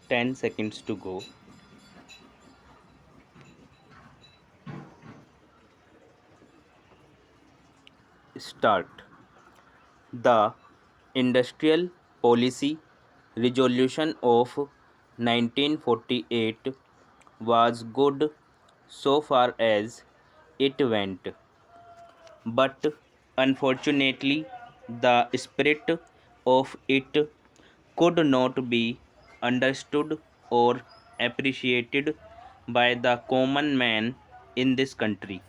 10 seconds to go. Start. The Industrial Policy Resolution of 1948 was good so far as it went, but unfortunately, the spirit of it could not be understood or appreciated by the common man in this country.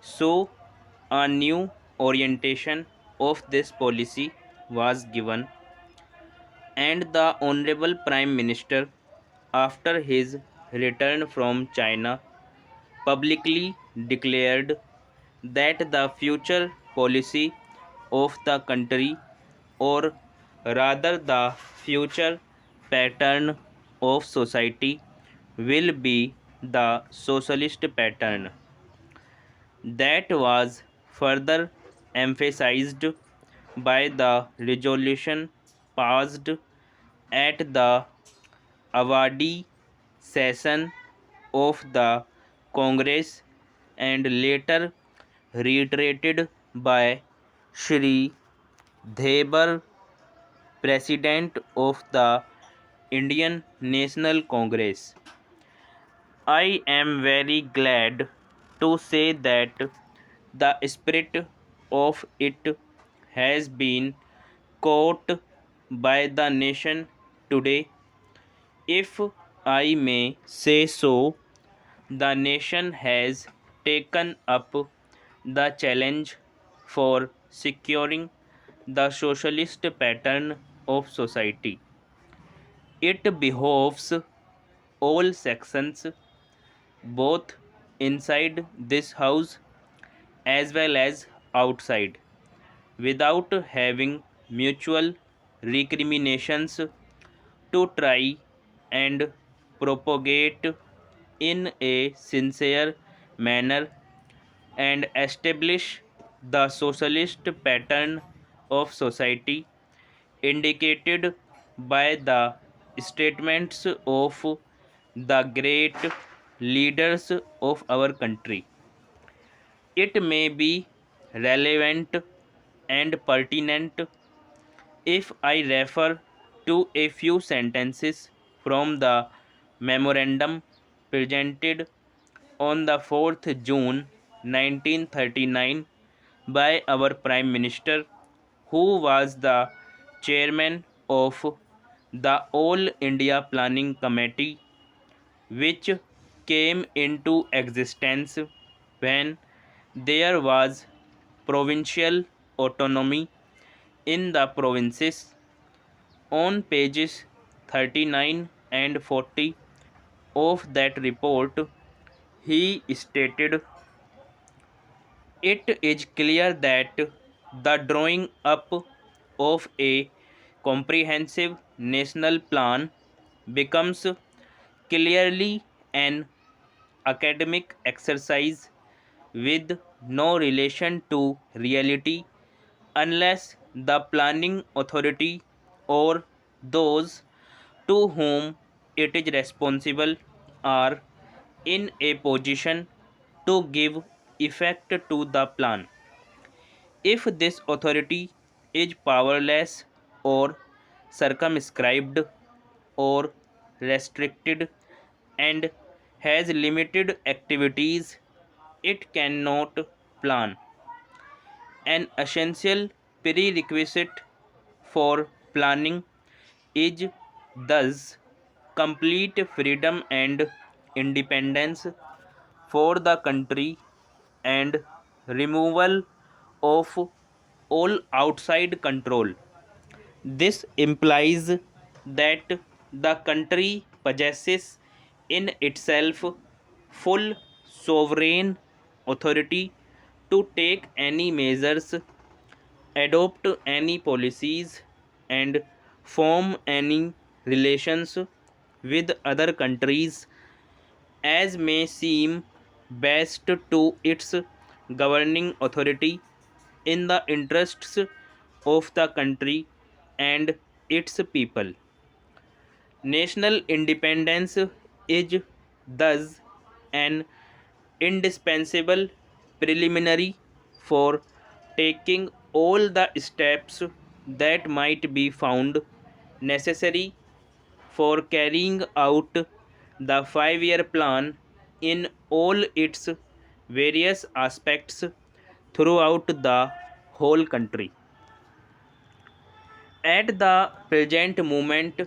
So, a new orientation of this policy was given, and the Honorable Prime Minister, after his return from China, publicly declared that the future policy of the country, or rather the future pattern of society, will be the socialist pattern. That was further emphasized by the resolution passed at the Awadi session of the Congress and later reiterated by Shri Debar, President of the Indian National Congress. I am very glad to say that the spirit of it has been caught by the nation today. If I may say so, the nation has taken up the challenge for securing the socialist pattern of society. It behoves all sections, both inside this house as well as outside, without having mutual recriminations, to try and propagate in a sincere manner and establish the socialist pattern of society indicated by the statements of the great leaders of our country. It may be relevant and pertinent if I refer to a few sentences from the memorandum presented on the 4th June 1939 by our Prime Minister, who was the chairman of the All India Planning Committee, which came into existence when there was provincial autonomy in the provinces. On pages 39 and 40 of that report, he stated, it is clear that the drawing up of a comprehensive national plan becomes clearly an academic exercise with no relation to reality unless the planning authority or those to whom it is responsible are in a position to give effect to the plan. If this authority is powerless or circumscribed or restricted and has limited activities, it cannot plan. An essential prerequisite for planning is thus complete freedom and independence for the country and removal of all outside control. This implies that the country possesses in itself full sovereign authority to take any measures, adopt any policies, and form any relations with other countries as may seem best to its governing authority in the interests of the country and its people. National independence is thus an indispensable preliminary for taking all the steps that might be found necessary for carrying out the 5 year plan in all its various aspects throughout the whole country. At the present moment,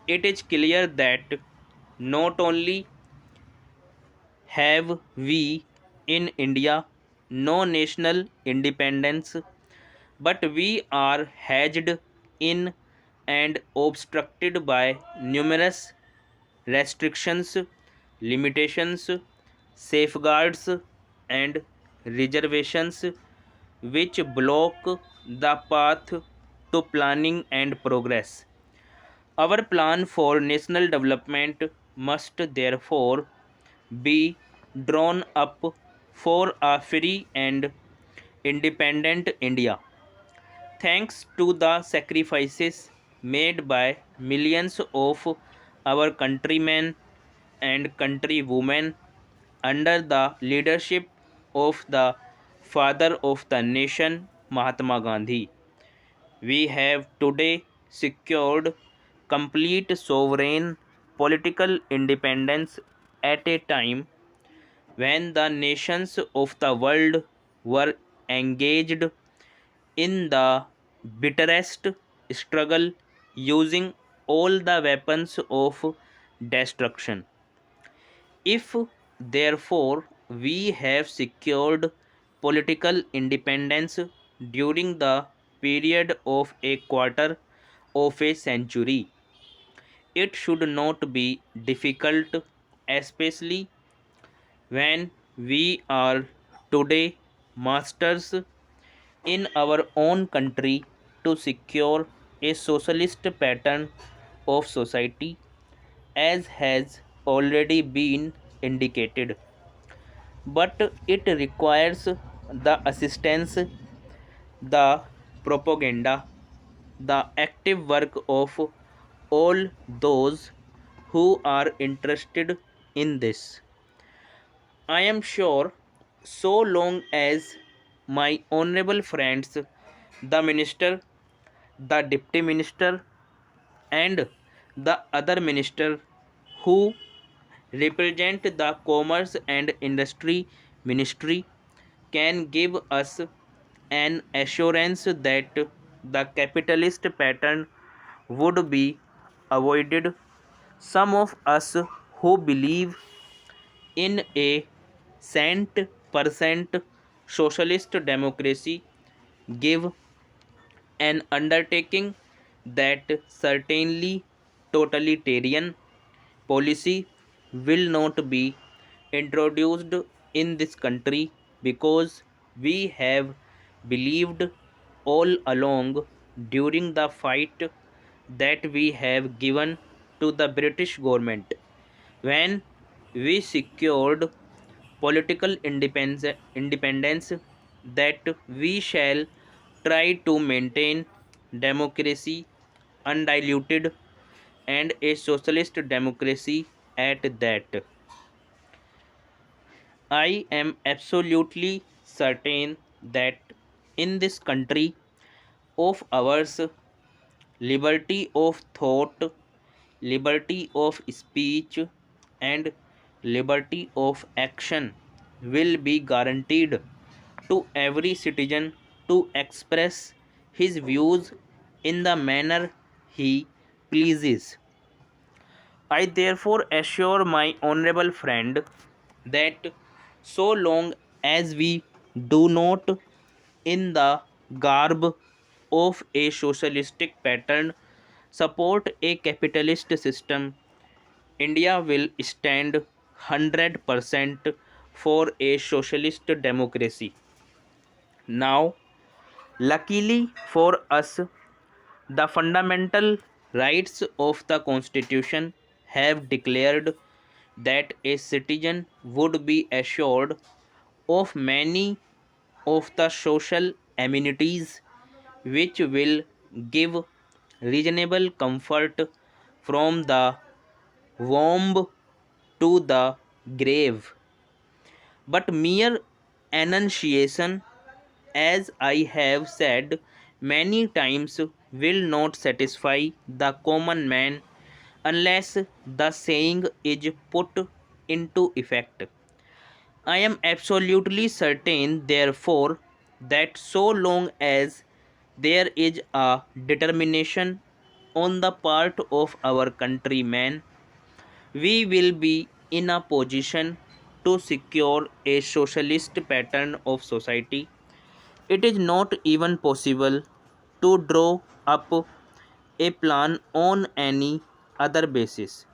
it is clear that not only have we in India no national independence, but we are hedged in and obstructed by numerous restrictions, limitations, safeguards, and reservations which block the path to planning and progress. Our plan for national development must therefore be drawn up for a free and independent India. Thanks to the sacrifices made by millions of our countrymen and countrywomen under the leadership of the father of the nation, Mahatma Gandhi, we have today secured complete sovereign political independence at a time when the nations of the world were engaged in the bitterest struggle using all the weapons of destruction. If, therefore, we have secured political independence during the period of a quarter of a century, it should not be difficult, especially when we are today masters in our own country, to secure a socialist pattern of society, as has already been indicated. But it requires the assistance, the propaganda, the active work of all those who are interested in this. I am sure so long as my honorable friends, the minister, the deputy minister, and the other minister who represent the commerce and industry ministry can give us an assurance that the capitalist pattern would be avoided. Some of us who believe in a cent percent socialist democracy give an undertaking that certainly totalitarian policy will not be introduced in this country, because we have believed all along during the fight that we have given to the British government when we secured political independence, that we shall try to maintain democracy undiluted and a socialist democracy at that. I am absolutely certain that in this country of ours, liberty of thought, liberty of speech, and liberty of action will be guaranteed to every citizen to express his views in the manner he pleases. I therefore assure my honorable friend that so long as we do not, in the garb of a socialistic pattern, support a capitalist system, India will stand 100% for a socialist democracy. Now, luckily for us, the fundamental rights of the Constitution have declared that a citizen would be assured of many of the social amenities which will give reasonable comfort from the womb to the grave. But mere enunciation, as I have said many times, will not satisfy the common man unless the saying is put into effect. I am absolutely certain, therefore, that so long as there is a determination on the part of our countrymen, we will be in a position to secure a socialist pattern of society. It is not even possible to draw up a plan on any other basis.